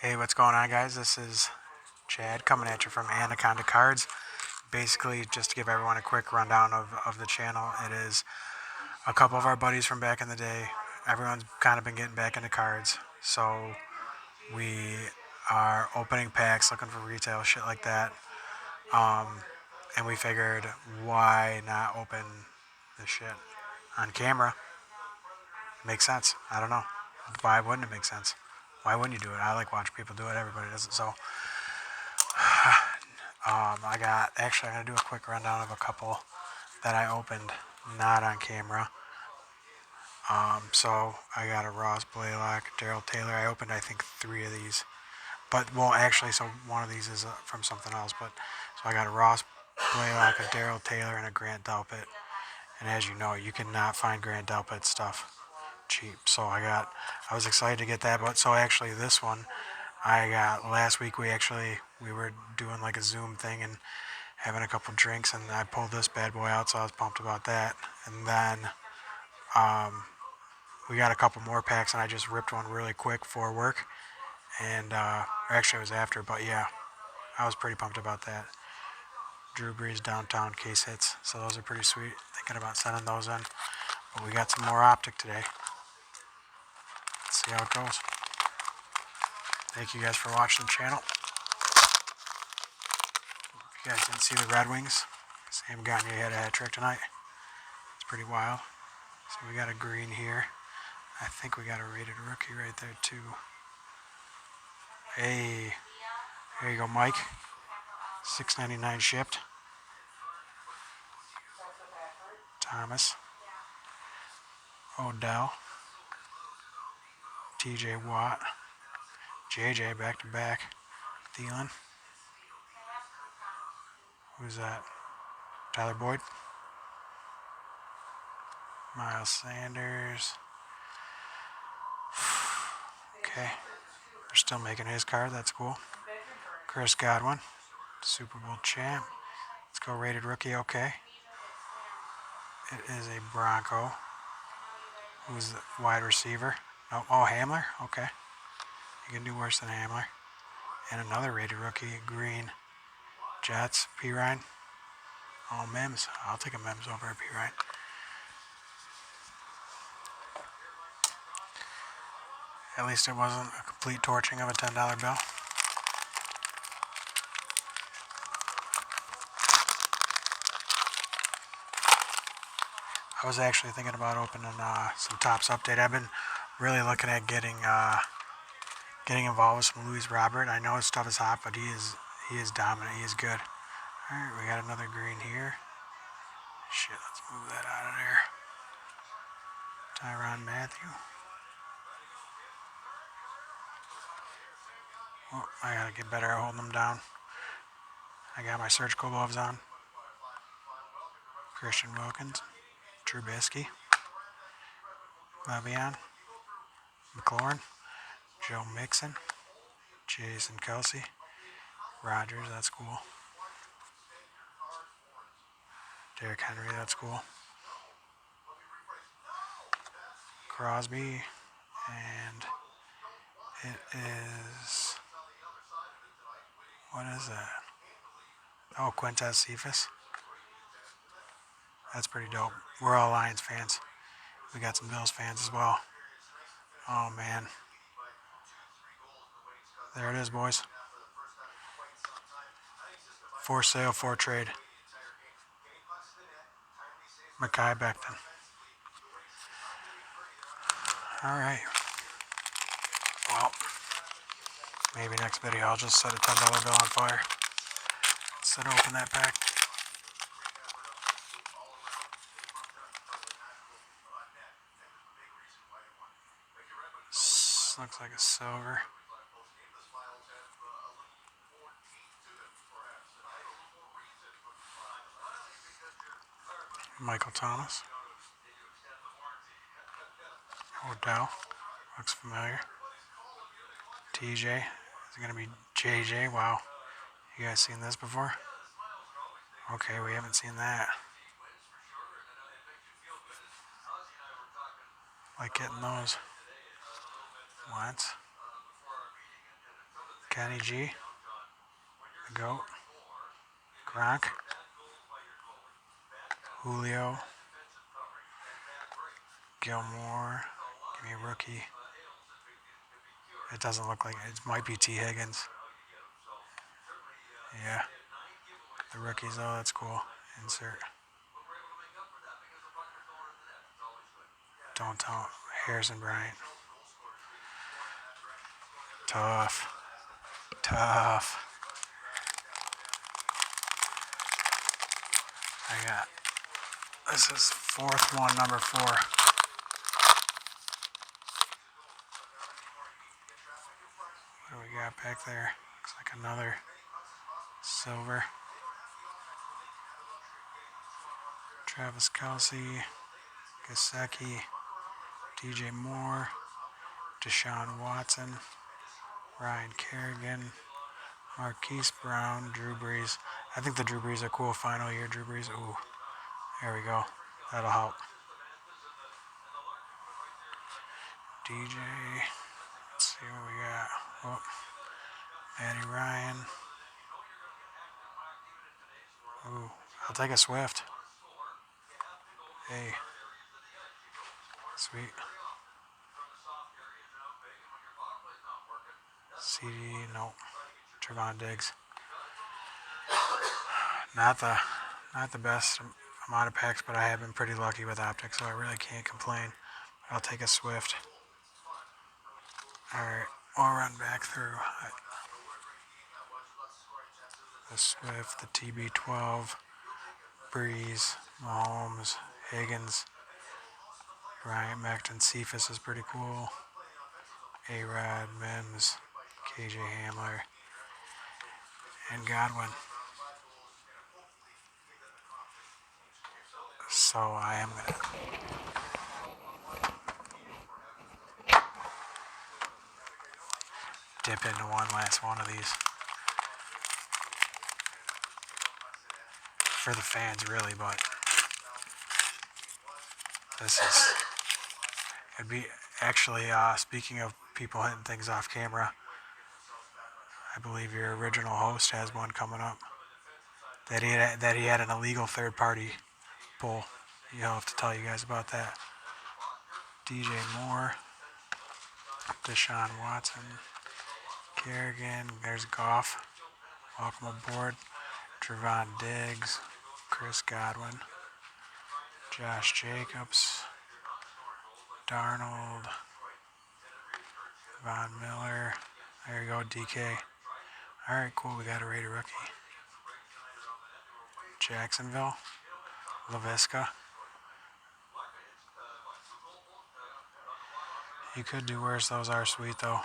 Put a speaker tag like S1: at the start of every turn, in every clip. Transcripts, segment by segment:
S1: Hey, what's going on, guys? This is Chad coming at you from Anaconda Cards. Basically, just to give everyone a quick rundown of the channel, it is a couple of our buddies from back in the day. Everyone's kind of been getting back into cards. So we are opening packs, looking for retail, shit like that. And we figured, why not open this shit on camera? Makes sense. I don't know. Why wouldn't it make sense? Why wouldn't you do it? I like watching people do it. Everybody does it. So I'm going to do a quick rundown of a couple that I opened not on camera. So I got a Ross Blaylock, Daryl Taylor. I opened, I think, 3 of these. So one of these is from something else. So I got a Ross Blaylock, a Daryl Taylor, and a Grant Delpit. And as you know, you cannot find Grant Delpit stuff cheap. So I was excited to get that. But so actually this one, I got last week. We were doing like a Zoom thing and having a couple drinks, and I pulled this bad boy out, so I was pumped about that. And then we got a couple more packs, and I just ripped one really quick for work. And actually, it was after, but yeah, I was pretty pumped about that. Drew Brees downtown case hits, so those are pretty sweet. Thinking about sending those in, but we got some more Optic today. Let's see how it goes. Thank you guys for watching the channel. If you guys didn't see the Red Wings, Sam Gagne had a hat trick tonight. It's pretty wild. So we got a green here. I think we got a rated rookie right there too. Hey, there you go, Mike. $6.99 shipped. Thomas. Odell. TJ Watt. JJ back to back. Thielen. Who's that? Tyler Boyd. Miles Sanders. Okay. We're still making his card. That's cool. Chris Godwin. Super Bowl champ. Let's go rated rookie. Okay. It is a Bronco. Who's the wide receiver? Oh, Hamler? Okay. You can do worse than Hamler. And another rated rookie, green. Jets, P. Ryan. Oh, Mims. I'll take a Mims over a P. Ryan. At least it wasn't a complete torching of a $10 bill. I was actually thinking about opening some Topps Update. I've been really looking at getting involved with some Louis Robert. I know his stuff is hot, but he is dominant. He is good. All right, we got another green here. Shit, let's move that out of there. Tyrann Mathieu. Oh, I gotta get better at holding them down. I got my surgical gloves on. Christian Wilkins. Trubisky. Le'Veon. McLaurin. Joe Mixon. Jason Kelsey. Rodgers, that's cool. Derrick Henry, that's cool. Crosby. And it is... What is that? Oh, Quintez Cephas. That's pretty dope. We're all Lions fans. We got some Bills fans as well. Oh, man. There it is, boys. For sale, for trade. Mekhi Becton. Alright. Well, maybe next video I'll just set a $10 bill on fire instead of open that pack. Looks like a silver. Michael Thomas. Odell. Looks familiar. TJ. Is it going to be JJ? Wow. You guys seen this before? Okay, we haven't seen that. Like getting those. What? Kenny G, the GOAT, Gronk, Julio, Gilmore, give me a rookie. It doesn't look like it might be T. Higgins. Yeah, the rookies though, that's cool. Insert. Don't tell Harrison Bryant. Tough. Tough. I got, this is fourth one, number 4. What do we got back there? Looks like another silver. Travis Kelce, Gesicki, DJ Moore, Deshaun Watson, Ryan Kerrigan, Marquise Brown, Drew Brees. I think the Drew Brees are cool. Final year Drew Brees. Ooh, there we go. That'll help. DJ. Let's see what we got. Oh, Matty Ryan. Ooh, I'll take a Swift. Hey. Sweet. CD, nope. Trevon Diggs. Not the best amount of packs, but I have been pretty lucky with Optic, so I really can't complain. I'll take a Swift. Alright, I'll run back through the Swift, the TB12, Breeze, Mahomes, Higgins, Bryant, Macton, Cephas is pretty cool. A-Rod, Mims, KJ Hamler, and Godwin. So I am going to dip into one last one of these. For the fans, really, but this is, it'd be, actually, speaking of people hitting things off camera, I believe your original host has one coming up that he had an illegal third party pull. He'll have to tell you guys about that. DJ Moore, Deshaun Watson, Kerrigan, there's Goff. Welcome aboard. Trevon Diggs, Chris Godwin, Josh Jacobs, Darnold, Von Miller. There you go, DK. Alright, cool, we got a Raider rookie. Jacksonville, LaVisca. You could do worse, those are sweet though.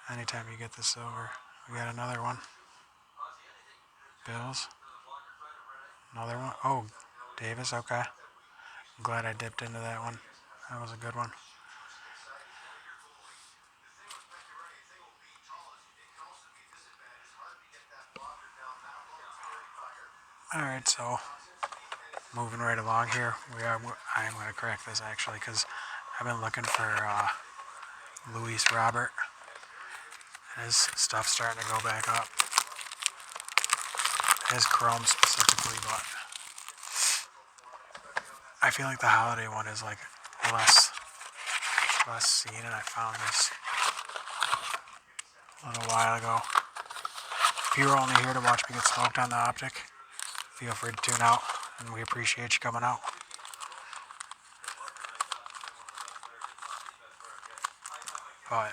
S1: Anytime you get the silver. We got another one. Bills. Another one. Oh, Davis, okay. I'm glad I dipped into that one. That was a good one. Alright, so moving right along here. I am going to crack this actually because I've been looking for Luis Robert. His stuff's starting to go back up. His Chrome specifically, but I feel like the holiday one is like less seen, and I found this a little while ago. If you were only here to watch me get smoked on the Optic, feel free to tune out, and we appreciate you coming out. But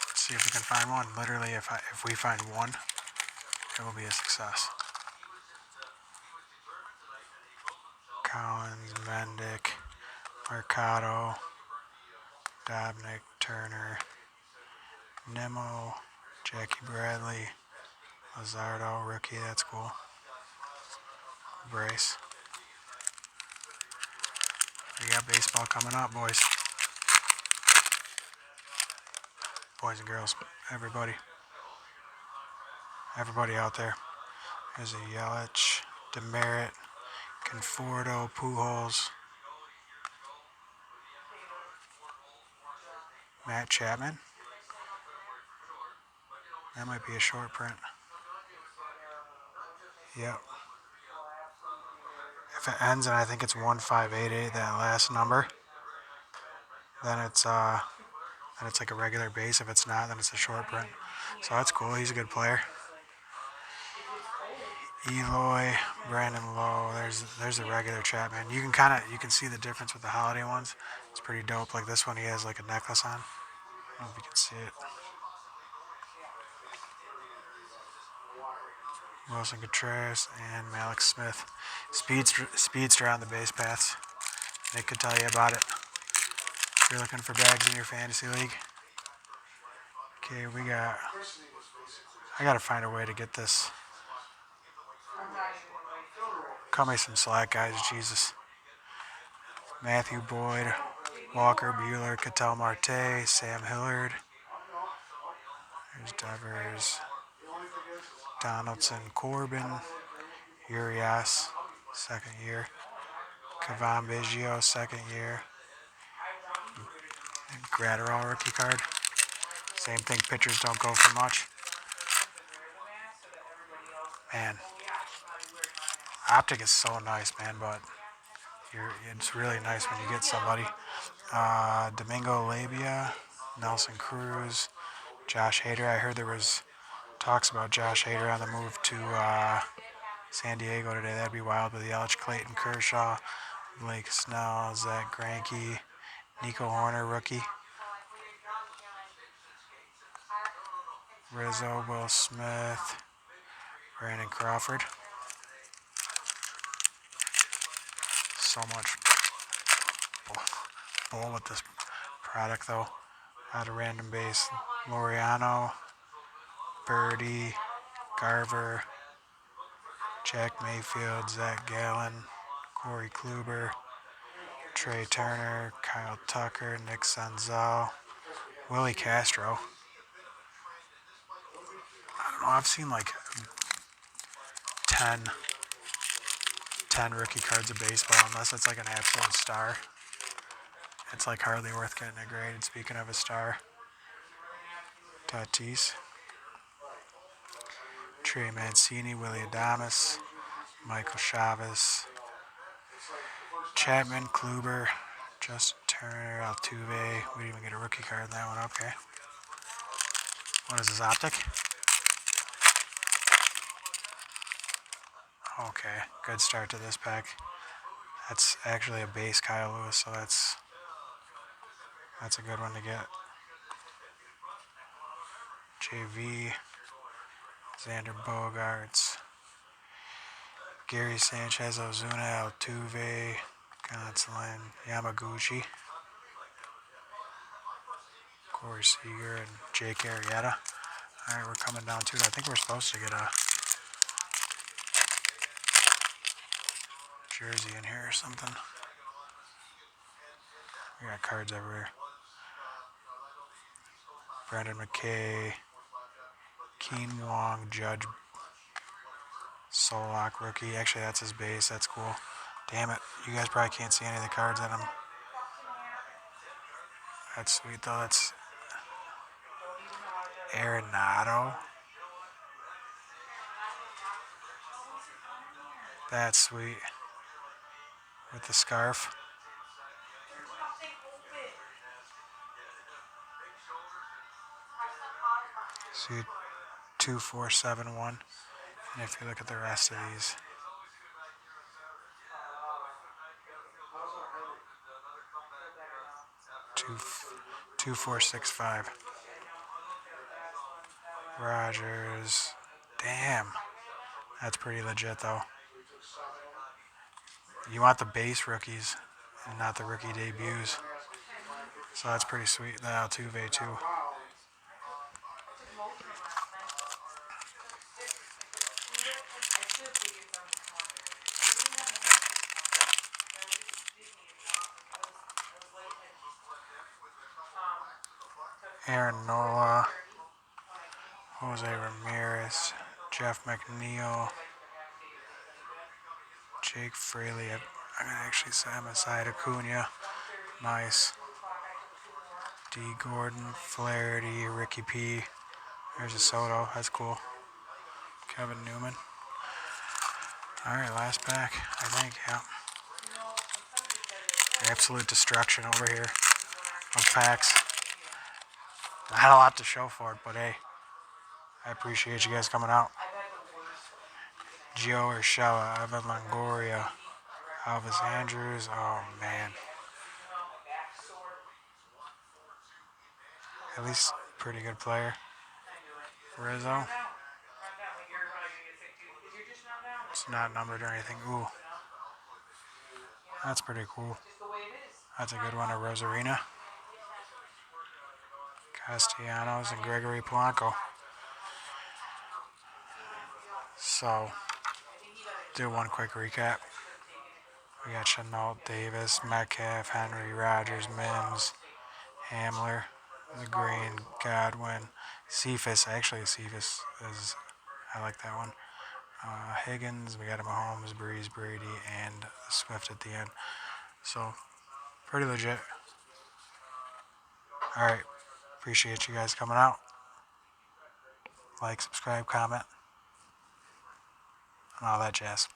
S1: let's see if we can find one. Literally, if we find one, it will be a success. Collins, Mendick, Mercado, Dobnik, Turner, Nemo, Jackie Bradley, Lazardo, rookie, that's cool. Brace. We got baseball coming up, boys. Boys and girls, everybody out there. There's a Yelich, Demerit, Conforto, Pujols. Matt Chapman. That might be a short print. Yep. If it ends and I think it's 1588, that last number, then it's like a regular base. If it's not, then it's a short print. So that's cool. He's a good player. Eloy, Brandon Lowe. There's a regular Chapman. You can see the difference with the holiday ones. It's pretty dope. Like this one, he has like a necklace on. I don't know if you can see it. Wilson Contreras and Malik Smith. Speedster on the base paths. Nick could tell you about it. If you're looking for bags in your fantasy league. Okay, I gotta find a way to get this. Cut me some slack, guys. Jesus. Matthew Boyd, Walker Bueller, Cattell Marte, Sam Hillard. There's Devers, Donaldson, Corbin, Urias, second year. Cavan Biggio, second year. And Gratterall rookie card. Same thing, pitchers don't go for much. Man, Optic is so nice, man, but it's really nice when you get somebody. Domingo Labia, Nelson Cruz, Josh Hader. I heard there was talks about Josh Hader on the move to San Diego today. That'd be wild with Yelich, Clayton Kershaw, Blake Snell, Zach Greinke, Nico Horner, rookie. Rizzo, Will Smith, Brandon Crawford. So much bull with this product, though. Out of random base. Laureano, Birdie, Garver, Jack Mayfield, Zach Gallen, Corey Kluber, Trey Turner, Kyle Tucker, Nick Senzel, Willie Castro. I don't know, I've seen like 10 rookie cards of baseball, unless it's like an absolute star. It's like hardly worth getting a grade. Speaking of a star, Tatis, Trey Mancini, Willie Adames, Michael Chavez, Chapman, Kluber, Justin Turner, Altuve. We didn't even get a rookie card in that one. Okay. What is this, Optic? Okay, good start to this pack. That's actually a base Kyle Lewis, so that's a good one to get. JV, Xander Bogaerts, Gary Sanchez, Ozuna, Altuve, Gonsolin, Yamaguchi, Corey Seager, and Jake Arrieta. Alright, we're coming down to it. I think we're supposed to get a jersey in here or something. We got cards everywhere. Brendan McKay, Keen Wong, Judge Solak, rookie. Actually, that's his base. That's cool. Damn it. You guys probably can't see any of the cards in him. That's sweet, though. That's Arenado. That's sweet. With the scarf. See, 2471. And if you look at the rest of these, two 2465. Rogers. Damn. That's pretty legit, though. You want the base rookies and not the rookie debuts. So that's pretty sweet. The Altuve, too. Aaron Nola, Jose Ramirez, Jeff McNeil, Jake Fraley. I'm going to actually say him aside. Acuna. Nice. D. Gordon, Flaherty, Ricky P. There's a Soto. That's cool. Kevin Newman. All right, last pack, I think. Yeah. Absolute destruction over here of packs. Not a lot to show for it, but hey, I appreciate you guys coming out. Gio Urshela, Evan Longoria, Elvis Andrews. Oh man, at least pretty good player. Rizzo. It's not numbered or anything. Ooh, that's pretty cool. That's a good one. A Rosarina, Castellanos, and Gregory Polanco. So, do one quick recap. We got Chenault, Davis, Metcalf, Henry, Rogers, Mims, Hamler, the Green, Godwin, Cephas. Actually, Cephas is, I like that one. Higgins, we got a Mahomes, Breeze, Brady, and Swift at the end. So, pretty legit. Alright, appreciate you guys coming out. Like, subscribe, comment, and all that jazz.